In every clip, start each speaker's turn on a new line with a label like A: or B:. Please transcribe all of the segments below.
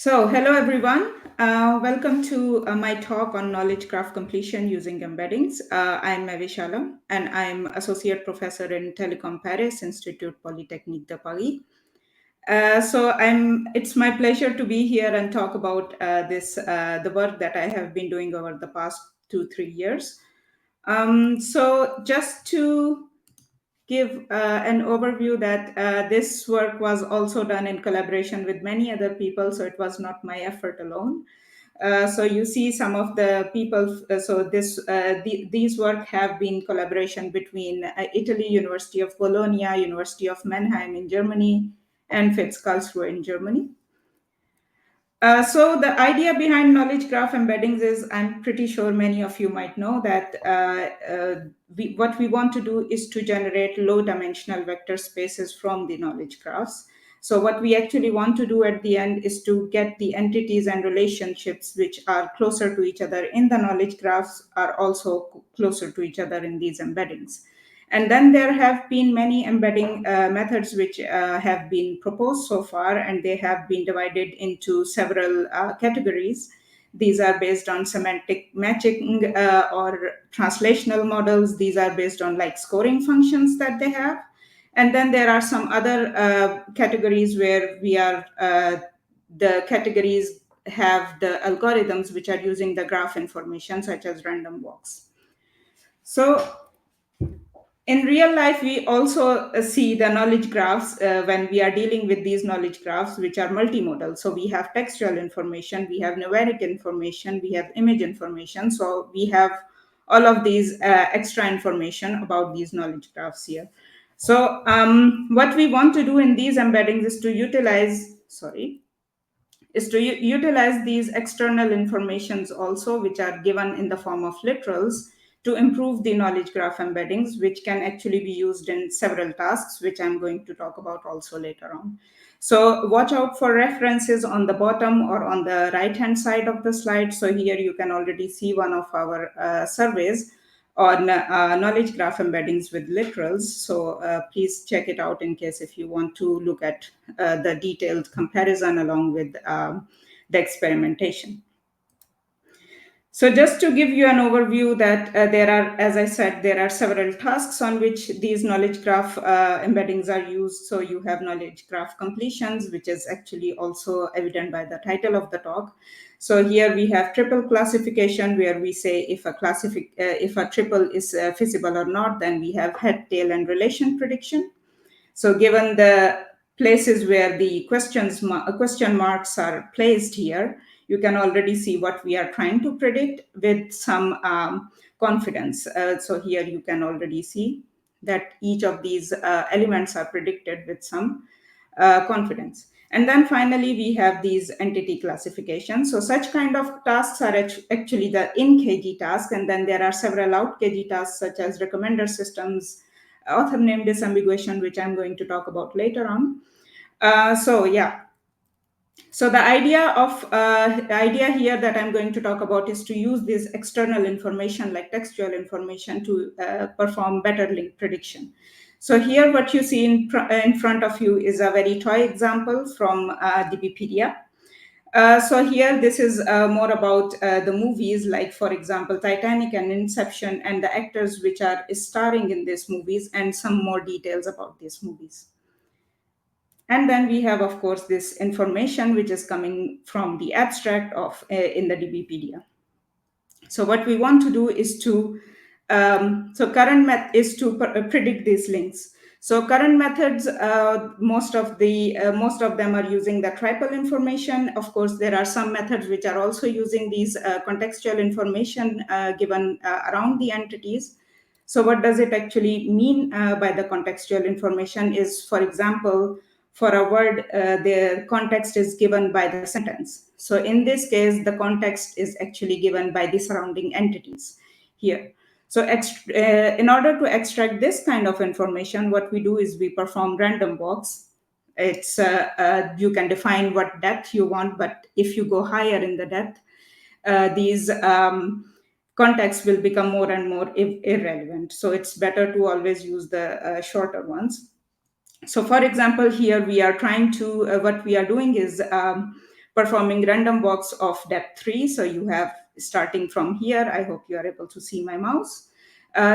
A: Hello everyone. Welcome to my talk on knowledge graph completion using embeddings. I'm Mavishala and I'm Associate Professor in Telecom Paris Institute Polytechnique de Paris. It's my pleasure to be here and talk about the work that I have been doing over the past 2-3 years. Just to give an overview that this work was also done in collaboration with many other people, so it was not my effort alone. So you see some of the people, these work have been collaboration between Italy, University of Bologna, University of Mannheim in Germany, and FITS Karlsruhe in Germany. So the idea behind knowledge graph embeddings is, I'm pretty sure many of you might know that what we want to do is to generate low dimensional vector spaces from the knowledge graphs. So what we actually want to do at the end is to get the entities and relationships which are closer to each other in the knowledge graphs are also closer to each other in these embeddings. And then there have been many embedding methods which have been proposed so far, and they have been divided into several categories. These are based on semantic matching or translational models. These are based on like scoring functions that they have. And then there are some other categories where the categories have the algorithms which are using the graph information, such as random walks. So in real life, we also see the knowledge graphs when we are dealing with these knowledge graphs, which are multimodal. So we have textual information, we have numeric information, we have image information. So we have all of these extra information about these knowledge graphs here. So what we want to do in these embeddings is to utilize these external informations also, which are given in the form of literals, to improve the knowledge graph embeddings, which can actually be used in several tasks, which I'm going to talk about also later on. So watch out for references on the bottom or on the right-hand side of the slide. So here you can already see one of our surveys on knowledge graph embeddings with literals. So please check it out in case if you want to look at the detailed comparison along with the experimentation. So just to give you an overview that as I said, there are several tasks on which these knowledge graph embeddings are used. So you have knowledge graph completions, which is actually also evident by the title of the talk. So here we have triple classification, where we say if a triple is feasible or not, then we have head, tail, and relation prediction. So given the places where the question marks are placed here, you can already see what we are trying to predict with some confidence. So here you can already see that each of these elements are predicted with some confidence. And then finally, we have these entity classifications. So such kind of tasks are actually the in-KG task. And then there are several out-KG tasks, such as recommender systems, author name disambiguation, which I'm going to talk about later on. So the idea here that I'm going to talk about is to use this external information like textual information to perform better link prediction. So here what you see in front of you is a very toy example from DBpedia. So here, this is more about the movies, like, for example, Titanic and Inception, and the actors which are starring in these movies, and some more details about these movies. And then we have, of course, this information which is coming from the abstract of in the DBpedia. So what we want to do is to current method is to predict these links. So current methods, most of them are using the triple information. Of course, there are some methods which are also using these contextual information given around the entities. So what does it actually mean by the contextual information is, for example, for a word, the context is given by the sentence. So in this case, the context is actually given by the surrounding entities here. So in order to extract this kind of information, what we do is we perform random walks. It's you can define what depth you want, but if you go higher in the depth, these contexts will become more and more irrelevant. So it's better to always use the shorter ones. So for example, here we are trying to, what we are doing is performing random walks of depth 3. So you have starting from here, I hope you are able to see my mouse.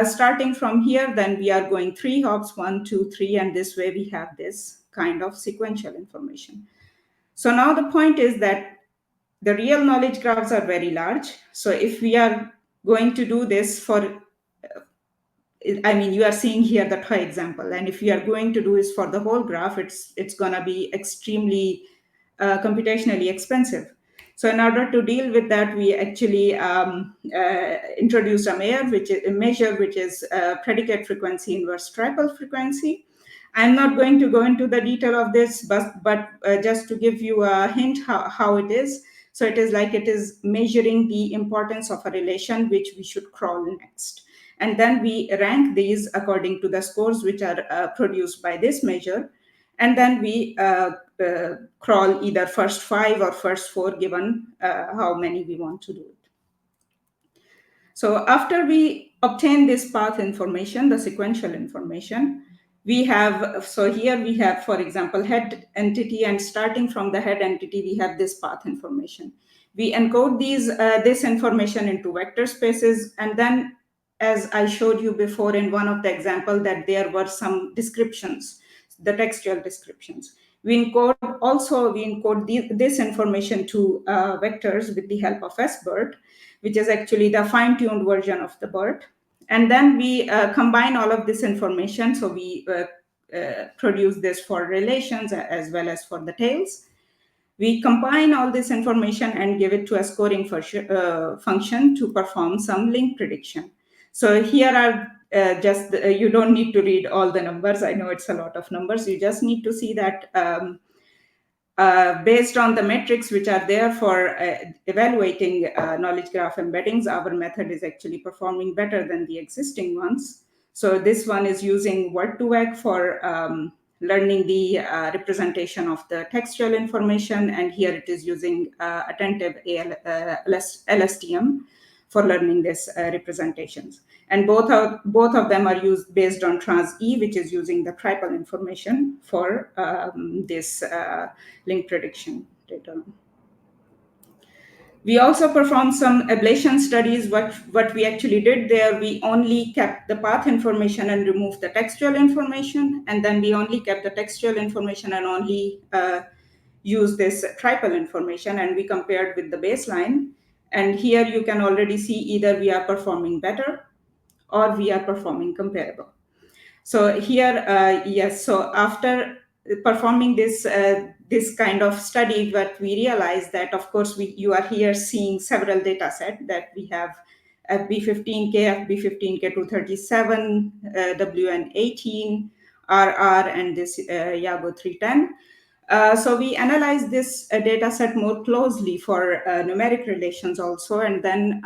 A: Starting from here, then we are going 3 hops, 1, 2, 3, and this way we have this kind of sequential information. So now the point is that the real knowledge graphs are very large. So if we are going to do this for, I mean, you are seeing here the toy example, and if you are going to do this for the whole graph, it's going to be extremely computationally expensive. So in order to deal with that, we actually introduced a measure which is predicate frequency inverse tribal frequency. I'm not going to go into the detail of this, but just to give you a hint how it is. So it is like it is measuring the importance of a relation which we should crawl next. And then we rank these according to the scores which are produced by this measure. And then we crawl either first 5 or first 4 given how many we want to do it. So after we obtain this path information, the sequential information, we have, so here we have, for example, head entity, and starting from the head entity, we have this path information. We encode this information into vector spaces, and then, as I showed you before in one of the examples, that there were some descriptions, the textual descriptions. We encode this information to vectors with the help of SBERT, which is actually the fine-tuned version of the BERT. And then we combine all of this information. So we produce this for relations as well as for the tails. We combine all this information and give it to a scoring function to perform some link prediction. So here are you don't need to read all the numbers. I know it's a lot of numbers. You just need to see that based on the metrics which are there for evaluating knowledge graph embeddings, our method is actually performing better than the existing ones. So this one is using word2vec for learning the representation of the textual information, and here it is using attentive LSTM for learning this representations. And both of them are used based on trans-E, which is using the tribal information for this link prediction data. We also performed some ablation studies. What we actually did there, we only kept the path information and removed the textual information. And then we only kept the textual information and only used this tribal information, and we compared with the baseline. And here you can already see either we are performing better or we are performing comparable. So here, yes, so after performing this kind of study, what we realized that, of course, you are here seeing several data sets that we have FB15K, FB15K237, WN18, RR, and this Yago 310. So we analyzed this data set more closely for numeric relations also, and then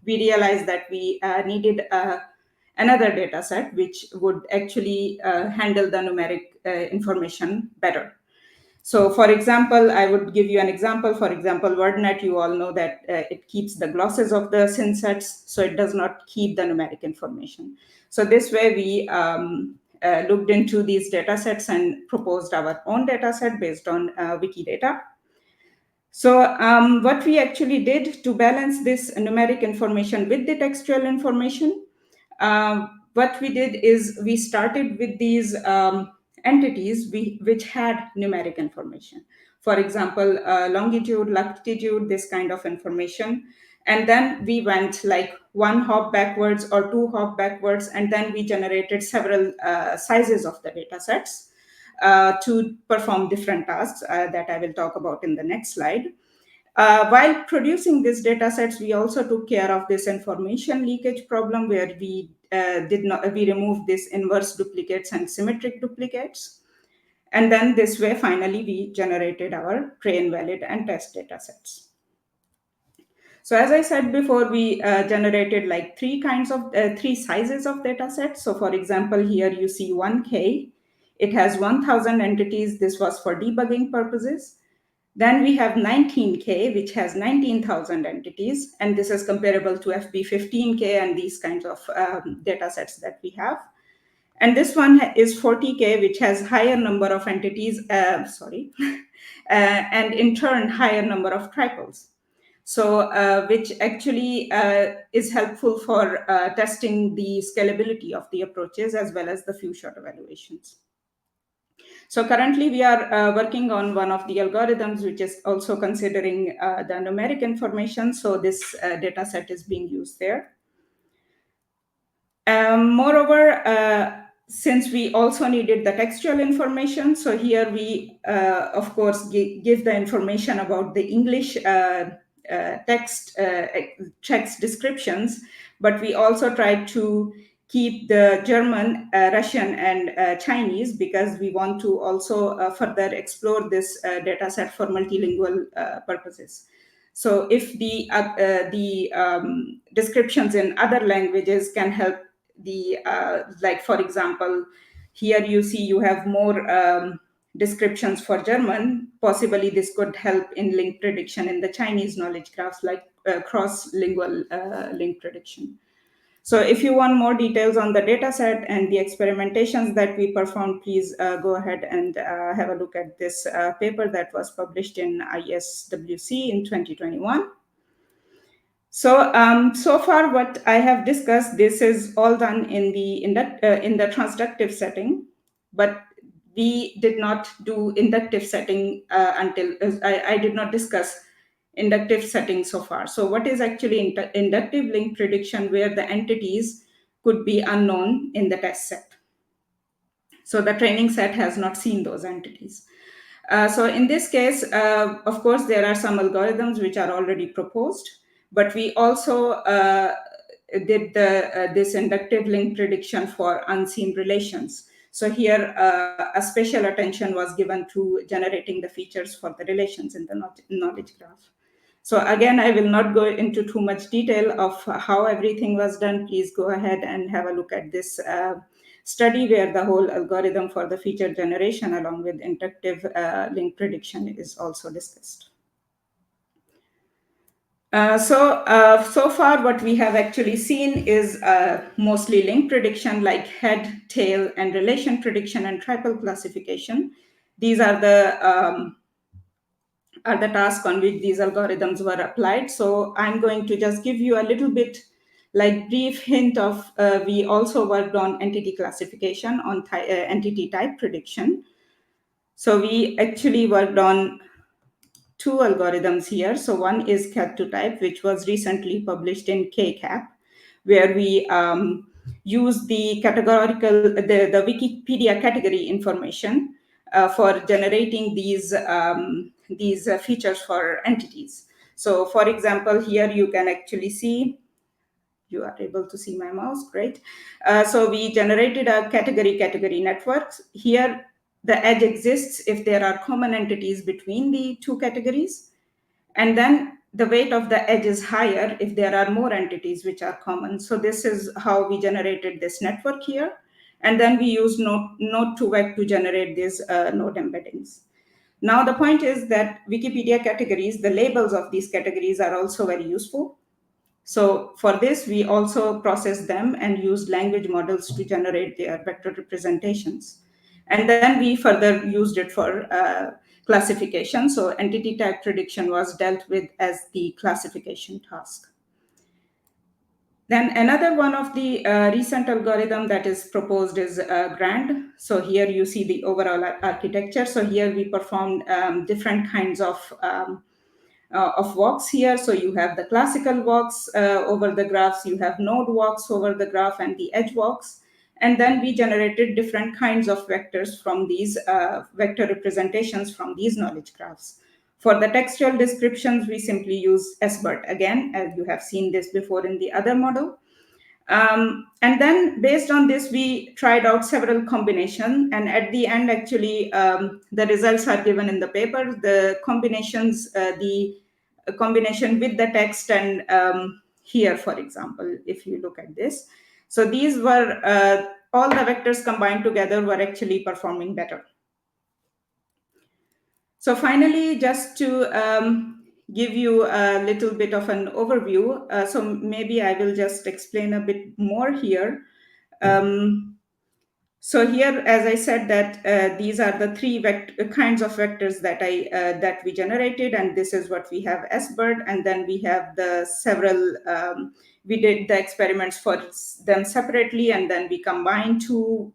A: we realized that we needed another data set which would actually handle the numeric information better. So for example, I would give you an example. For example, WordNet, you all know that it keeps the glosses of the synsets, so it does not keep the numeric information. So this way we looked into these data sets and proposed our own data set based on Wikidata. So what we actually did to balance this numeric information with the textual information, what we did is we started with these entities which had numeric information. For example, longitude, latitude, this kind of information. And then we went like 1 hop backwards or 2 hop backwards, and then we generated several sizes of the data sets to perform different tasks that I will talk about in the next slide. While producing these data sets, we also took care of this information leakage problem where we removed this inverse duplicates and symmetric duplicates. And then this way, finally, we generated our train, valid, and test data sets. So as I said before, we generated like three sizes of data sets. So for example, here you see 1K. It has 1,000 entities. This was for debugging purposes. Then we have 19K, which has 19,000 entities, and this is comparable to FB15K and these kinds of data sets that we have. And this one is 40K, which has higher number of entities, and in turn, higher number of triples. So, which actually is helpful for testing the scalability of the approaches as well as the few shot evaluations. So currently we are working on one of the algorithms, which is also considering the numeric information. So this data set is being used there. Moreover, since we also needed the textual information, so here we, of course, give the information about the English text descriptions, but we also tried to keep the German, Russian, and Chinese, because we want to also further explore this data set for multilingual purposes. So if the descriptions in other languages can help the like, for example, here you see you have more descriptions for German. Possibly this could help in link prediction in the Chinese knowledge graphs, like cross-lingual link prediction. So if you want more details on the data set and the experimentations that we performed, please go ahead and have a look at this paper that was published in ISWC in 2021. So, so far what I have discussed, this is all done in the transductive setting, but we did not do inductive setting until I did not discuss inductive setting so far. So what is actually inductive link prediction, where the entities could be unknown in the test set? So the training set has not seen those entities. So in this case, of course, there are some algorithms which are already proposed, but we also did this inductive link prediction for unseen relations. So here, a special attention was given to generating the features for the relations in the knowledge graph. So again, I will not go into too much detail of how everything was done. Please go ahead and have a look at this study, where the whole algorithm for the feature generation along with inductive link prediction is also discussed. So far what we have actually seen is mostly link prediction, like head, tail, and relation prediction and triple classification. These are the tasks on which these algorithms were applied. So I'm going to just give you a little bit like brief hint of, we also worked on entity classification on entity type prediction. So we actually worked on two algorithms here. So one is cat2type, which was recently published in KCAP, where we use the the Wikipedia category information for generating these features for entities. So for example, here you can actually see, you are able to see my mouse, great. So we generated a category networks. Here, the edge exists if there are common entities between the two categories. And then the weight of the edge is higher if there are more entities which are common. So this is how we generated this network here. And then we use Node2Vec to generate these node embeddings. Now, the point is that Wikipedia categories, the labels of these categories are also very useful. So for this, we also processed them and used language models to generate their vector representations. And then we further used it for classification. So entity type prediction was dealt with as the classification task. Then another one of the recent algorithm that is proposed is GRAND. So here you see the overall architecture. So here we performed different kinds of walks here. So you have the classical walks over the graphs, you have node walks over the graph, and the edge walks. And then we generated different kinds of vectors from these vector representations from these knowledge graphs. For the textual descriptions, we simply use SBERT again, as you have seen this before in the other model. And then based on this, we tried out several combinations. And at the end, actually, the results are given in the paper. The combinations, the combination with the text and here, for example, if you look at this. So these were, all the vectors combined together were actually performing better. So finally, just to give you a little bit of an overview, so maybe I will just explain a bit more here. So here, as I said, that these are the three kinds of vectors that we generated, and this is what we have SBIRD, and then we have the several. We did the experiments for them separately, and then we combined two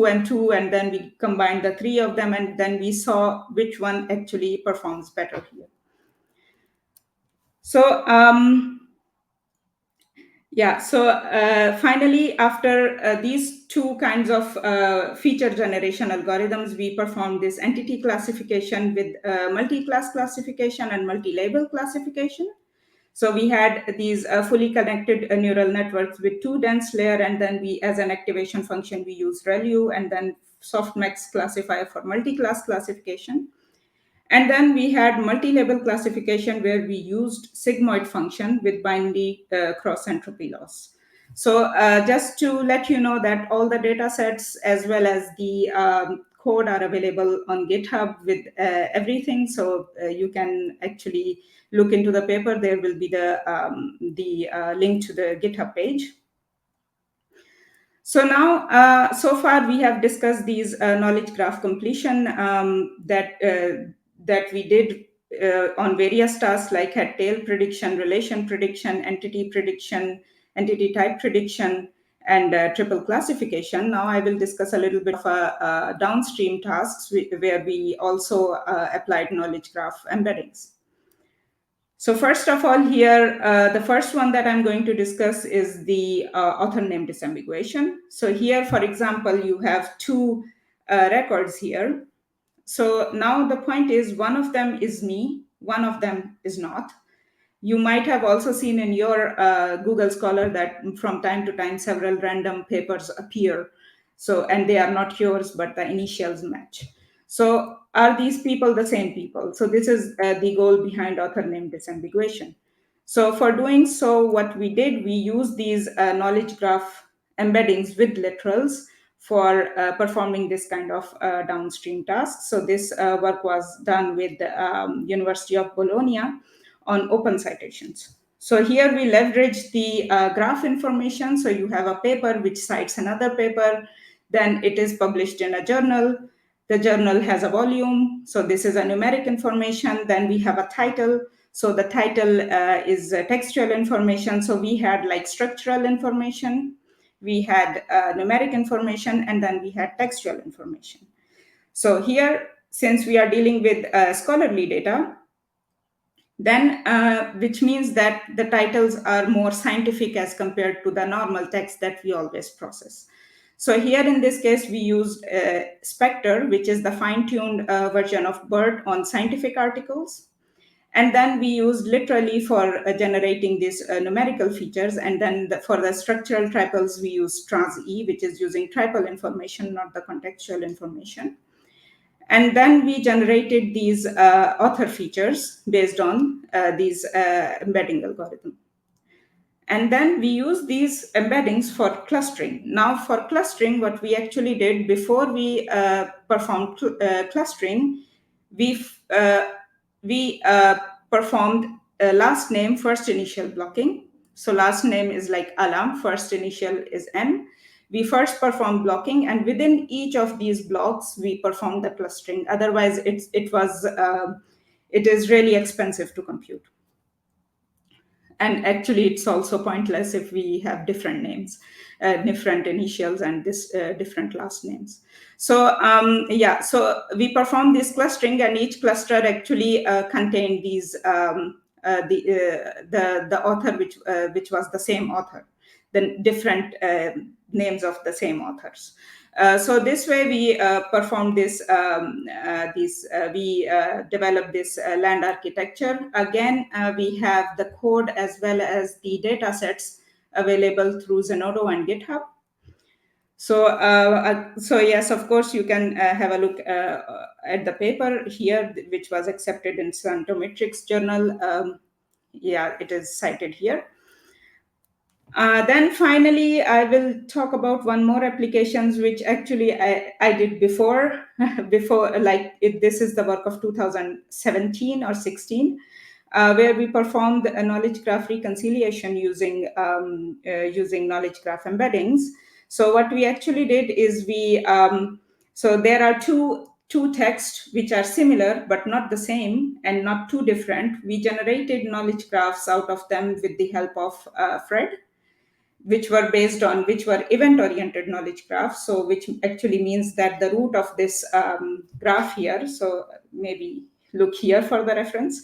A: and two, and then we combined the three of them, and then we saw which one actually performs better here. So yeah, so finally, after these two kinds of feature generation algorithms, we performed this entity classification with multi-class classification and multi-label classification. So we had these fully connected neural networks with two dense layer, and then we, as an activation function, we use ReLU and then softmax classifier for multi-class classification. And then we had multi-label classification where we used sigmoid function with binary cross-entropy loss. So just to let you know that all the data sets as well as the code are available on GitHub with everything. So you can actually look into the paper. There will be the link to the GitHub page. So now, so far we have discussed these knowledge graph completion that we did on various tasks like head tail prediction, relation prediction, entity prediction, entity type prediction, and triple classification. Now I will discuss a little bit of downstream tasks where we also applied knowledge graph embeddings. So first of all here, the first one that I'm going to discuss is the author name disambiguation. So here, for example, you have two records here. So now the point is one of them is me, one of them is not. You might have also seen in your Google Scholar that from time to time several random papers appear. So, and they are not yours, but the initials match. So are these people the same people? So this is the goal behind author name disambiguation. So for doing so, what we did, we used these knowledge graph embeddings with literals for performing this kind of downstream tasks. So this work was done with the University of Bologna on open citations. So here we leverage the graph information. So you have a paper which cites another paper, then it is published in a journal. The journal has a volume. So this is a numeric information. Then we have a title. So the title is textual information. So we had like structural information, we had numeric information, and then we had textual information. So here, since we are dealing with scholarly data, then which means that the titles are more scientific as compared to the normal text that we always process. So here in this case, we used Spectre, which is the fine-tuned version of BERT on scientific articles. And then we used literally for generating these numerical features. And then for the structural triples, we use trans-E, which is using triple information, not the contextual information. And then we generated these author features based on these embedding algorithm. And then we use these embeddings for clustering. Now for clustering, what we actually did before we performed clustering, we performed last name, first initial blocking. So last name is like Alam, first initial is M. We first performed blocking, and within each of these blocks, we performed the clustering. Otherwise, it is really expensive to compute. And actually, it's also pointless if we have different names, different initials, and different last names. So yeah, so we performed this clustering, and each cluster actually contained these the author which was the same author, the different names of the same authors. So this way we performed this, we developed this land architecture. Again, we have the code as well as the data sets available through Zenodo and GitHub. So yes, of course, you can have a look at the paper here, which was accepted in Scientometrics journal. Yeah, it is cited here. Then finally, I will talk about one more applications, which actually I did before, this is the work of 2017 or 16, where we performed a knowledge graph reconciliation using knowledge graph embeddings. So what we actually did is so there are two texts which are similar but not the same and not too different. We generated knowledge graphs out of them with the help of Fred, which were event oriented knowledge graphs. So which actually means that the root of this graph here, so maybe look here for the reference.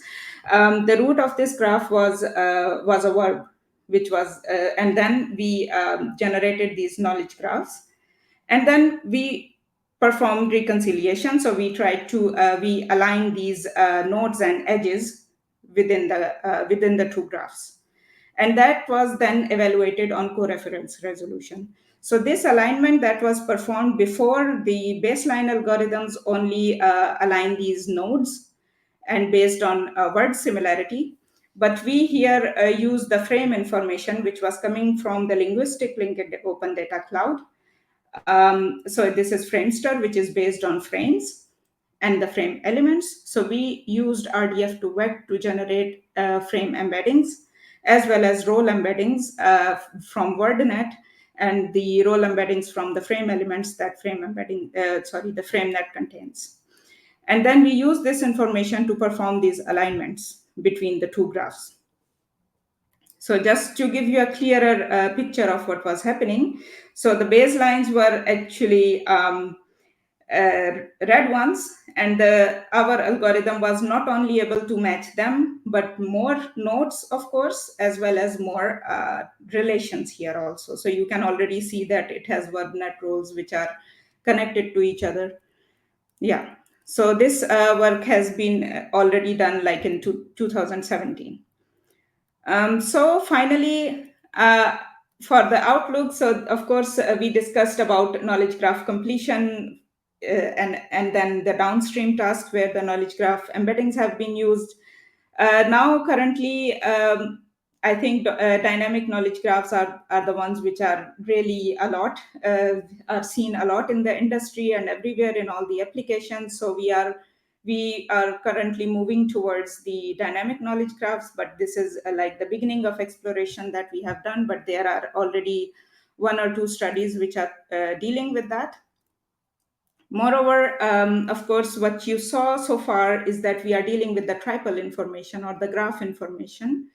A: The root of this graph was a verb, which was and then we generated these knowledge graphs, and then we performed reconciliation. So we tried to we align these nodes and edges within the two graphs, and that was then evaluated on co-reference resolution. So this alignment that was performed before, the baseline algorithms only align these nodes and based on word similarity. But we here use the frame information, which was coming from the linguistic linked open data cloud. So this is Framester, which is based on frames and the frame elements. So we used RDF to WEG to generate frame embeddings, as well as role embeddings from WordNet, and the role embeddings from the frame elements that the FrameNet contains. And then we use this information to perform these alignments between the two graphs. So just to give you a clearer picture of what was happening, so the baselines were actually red ones, and our algorithm was not only able to match them, but more nodes, of course, as well as more relations here also. So you can already see that it has WordNet roles which are connected to each other. Yeah. So this work has been already done like in 2017. So finally, for the outlook, so of course we discussed about knowledge graph completion and then the downstream task where the knowledge graph embeddings have been used. Now currently, I think dynamic knowledge graphs are the ones which are really are seen a lot in the industry and everywhere in all the applications. So we are currently moving towards the dynamic knowledge graphs, but this is like the beginning of exploration that we have done, but there are already one or two studies which are dealing with that. Moreover, of course, what you saw so far is that we are dealing with the triple information or the graph information.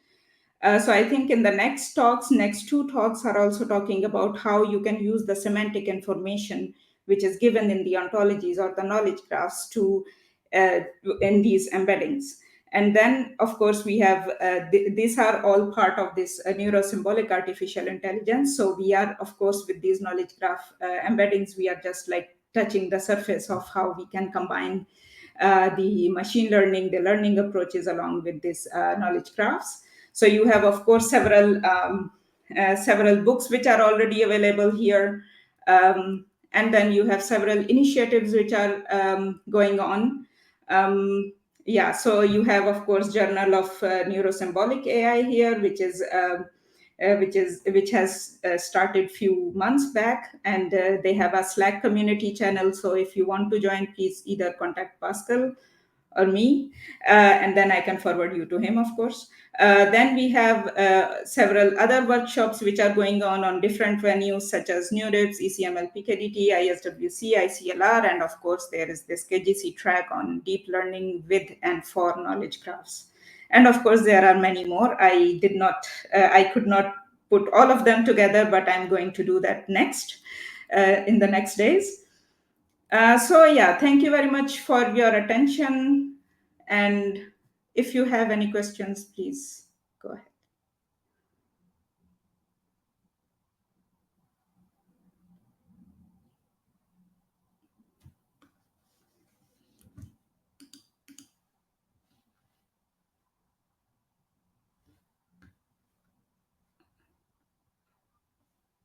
A: So I think in the next two talks are also talking about how you can use the semantic information which is given in the ontologies or the knowledge graphs to in these embeddings. And then, of course, we have these are all part of this neurosymbolic artificial intelligence. So we are, of course, with these knowledge graph embeddings, we are just like touching the surface of how we can combine the machine learning, the learning approaches along with these knowledge graphs. So you have, of course, several books which are already available here. And then you have several initiatives which are going on. Yeah, so you have, of course, Journal of Neurosymbolic AI here, which has started few months back, and they have a Slack community channel. So if you want to join, please either contact Pascal or me, and then I can forward you to him, of course. Then we have several other workshops which are going on different venues, such as NeurIPS, ECML, PKDT, ISWC, ICLR, and of course there is this KGC track on deep learning with and for knowledge graphs. And of course there are many more. I could not put all of them together, but I'm going to do that next in the next days. So yeah, thank you very much for your attention. And if you have any questions, please go ahead.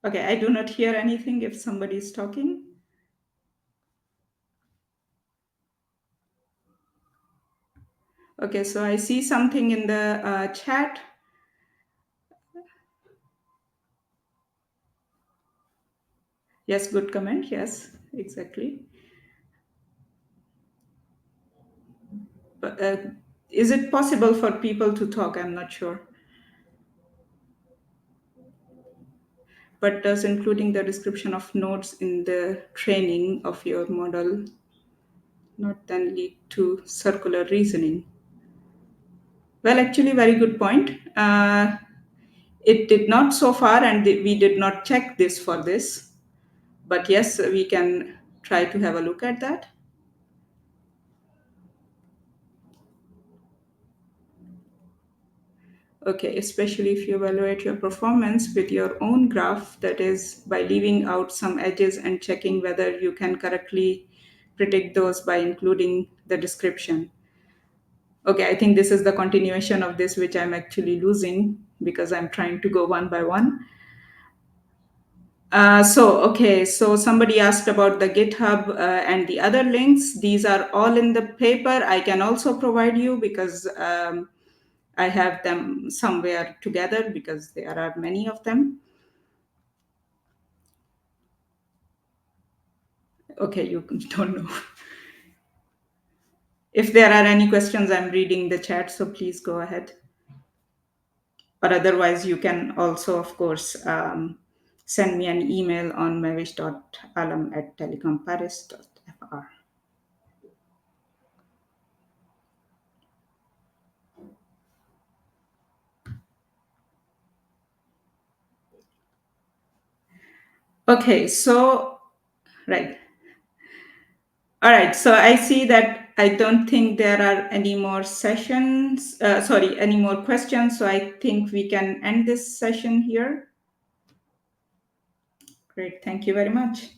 A: Okay, I do not hear anything if somebody is talking. Okay, so I see something in the chat. Yes, good comment. Yes, exactly. But is it possible for people to talk? I'm not sure. but does including the description of nodes in the training of your model not then lead to circular reasoning? Well, actually, very good point. It did not so far, and we did not check this for this. But yes, we can try to have a look at that. Okay, especially if you evaluate your performance with your own graph, that is, by leaving out some edges and checking whether you can correctly predict those by including the description. Okay, I think this is the continuation of this, which I'm actually losing because I'm trying to go one by one. So somebody asked about the GitHub and the other links. These are all in the paper. I can also provide you because I have them somewhere together because there are many of them. Okay, you don't know. If there are any questions, I'm reading the chat, so please go ahead. Or otherwise, you can also, of course, send me an email on mavish.alam@telecomparis.fr. Okay, so, right. All right, so I see that I don't think there are any more sessions, any more questions. So I think we can end this session here. Great, thank you very much.